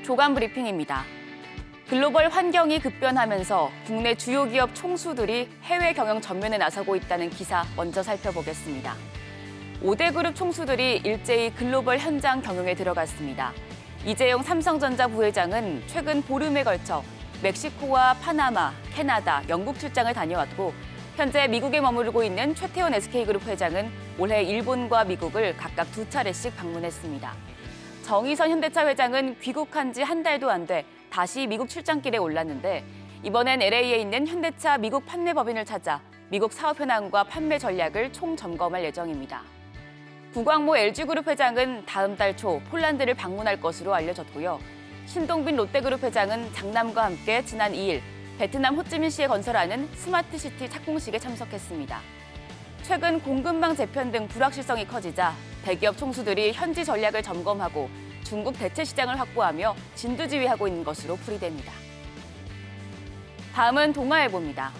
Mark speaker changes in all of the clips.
Speaker 1: 조간 브리핑입니다. 글로벌 환경이 급변하면서 국내 주요 기업 총수들이 해외 경영 전면에 나서고 있다는 기사 먼저 살펴보겠습니다. 5대 그룹 총수들이 일제히 글로벌 현장 경영에 들어갔습니다. 이재용 삼성전자 부회장은 최근 보름에 걸쳐 멕시코와 파나마, 캐나다, 영국 출장을 다녀왔고 현재 미국에 머무르고 있는 최태원 SK그룹 회장은 올해 일본과 미국을 각각 2차례씩 방문했습니다. 정의선 현대차 회장은 귀국한 지 한 달도 안 돼 다시 미국 출장길에 올랐는데 이번엔 LA에 있는 현대차 미국 판매 법인을 찾아 미국 사업 현황과 판매 전략을 총점검할 예정입니다. 구광모 LG그룹 회장은 다음 달 초 폴란드를 방문할 것으로 알려졌고요. 신동빈 롯데그룹 회장은 장남과 함께 지난 2일 베트남 호찌민시에 건설하는 스마트시티 착공식에 참석했습니다. 최근 공급망 재편 등 불확실성이 커지자 대기업 총수들이 현지 전략을 점검하고 중국 대체 시장을 확보하며 진두지휘하고 있는 것으로 풀이됩니다. 다음은 동아일보입니다.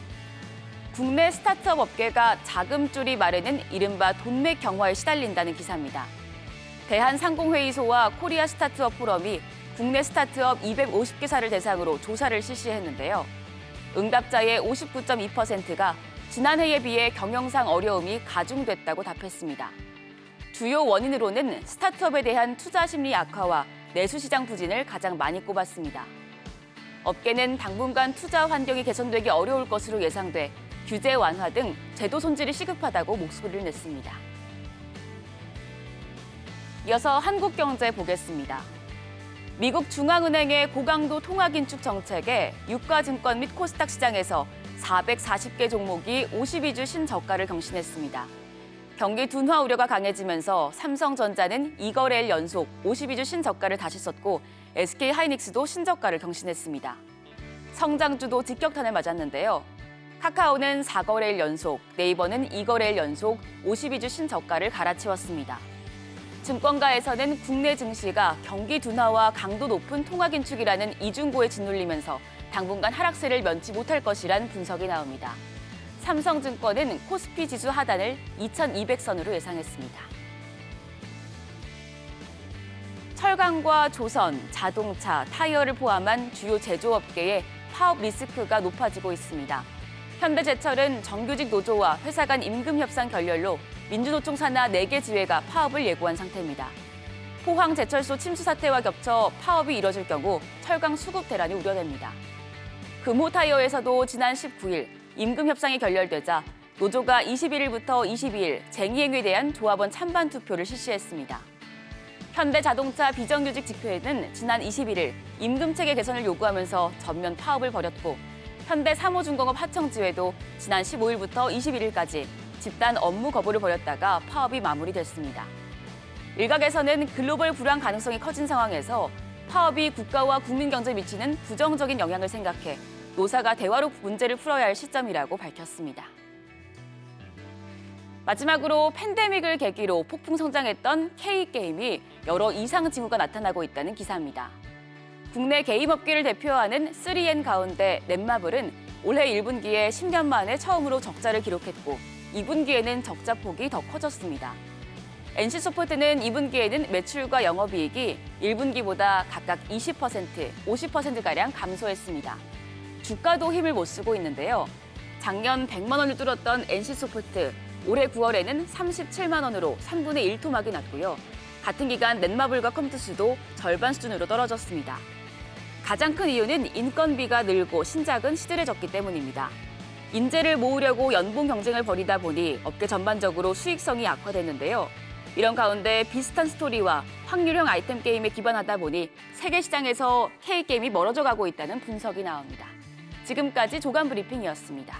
Speaker 1: 국내 스타트업 업계가 자금줄이 마르는 이른바 돈맥 경화에 시달린다는 기사입니다. 대한상공회의소와 코리아 스타트업 포럼이 국내 스타트업 250개사를 대상으로 조사를 실시했는데요. 응답자의 59.2%가 지난해에 비해 경영상 어려움이 가중됐다고 답했습니다. 주요 원인으로는 스타트업에 대한 투자 심리 악화와 내수 시장 부진을 가장 많이 꼽았습니다. 업계는 당분간 투자 환경이 개선되기 어려울 것으로 예상돼 규제 완화 등 제도 손질이 시급하다고 목소리를 냈습니다. 이어서 한국경제 보겠습니다. 미국 중앙은행의 고강도 통화 긴축 정책에 유가증권 및 코스닥 시장에서 440개 종목이 52주 신저가를 경신했습니다. 경기 둔화 우려가 강해지면서 삼성전자는 2거래일 연속 52주 신저가를 다시 썼고 SK하이닉스도 신저가를 경신했습니다. 성장주도 직격탄을 맞았는데요. 카카오는 4거래일 연속, 네이버는 2거래일 연속 52주 신저가를 갈아치웠습니다. 증권가에서는 국내 증시가 경기 둔화와 강도 높은 통화 긴축이라는 이중고에 짓눌리면서 당분간 하락세를 면치 못할 것이란 분석이 나옵니다. 삼성증권은 코스피 지수 하단을 2200선으로 예상했습니다. 철강과 조선, 자동차, 타이어를 포함한 주요 제조업계의 파업 리스크가 높아지고 있습니다. 현대제철은 정규직 노조와 회사 간 임금 협상 결렬로 민주노총 산하 4개 지회가 파업을 예고한 상태입니다. 포항제철소 침수 사태와 겹쳐 파업이 이뤄질 경우 철강 수급 대란이 우려됩니다. 금호타이어에서도 지난 19일 임금 협상이 결렬되자 노조가 21일부터 22일 쟁의행위에 대한 조합원 찬반 투표를 실시했습니다. 현대자동차 비정규직 집회는 지난 21일 임금체계 개선을 요구하면서 전면 파업을 벌였고 현대사모중공업 하청지회도 지난 15일부터 21일까지 집단 업무 거부를 벌였다가 파업이 마무리됐습니다. 일각에서는 글로벌 불황 가능성이 커진 상황에서 파업이 국가와 국민 경제에 미치는 부정적인 영향을 생각해 노사가 대화로 문제를 풀어야 할 시점이라고 밝혔습니다. 마지막으로 팬데믹을 계기로 폭풍 성장했던 K게임이 여러 이상 징후가 나타나고 있다는 기사입니다. 국내 게임 업계를 대표하는 3N 가운데 넷마블은 올해 1분기에 10년 만에 처음으로 적자를 기록했고 2분기에는 적자 폭이 더 커졌습니다. NC소프트는 2분기에는 매출과 영업이익이 1분기보다 각각 20%, 50%가량 감소했습니다. 주가도 힘을 못 쓰고 있는데요. 작년 100만 원을 뚫었던 NC소프트, 올해 9월에는 37만 원으로 3분의 1 토막이 났고요. 같은 기간 넷마블과 컴투스도 절반 수준으로 떨어졌습니다. 가장 큰 이유는 인건비가 늘고 신작은 시들해졌기 때문입니다. 인재를 모으려고 연봉 경쟁을 벌이다 보니 업계 전반적으로 수익성이 악화됐는데요. 이런 가운데 비슷한 스토리와 확률형 아이템 게임에 기반하다 보니 세계 시장에서 K게임이 멀어져 가고 있다는 분석이 나옵니다. 지금까지 조간 브리핑이었습니다.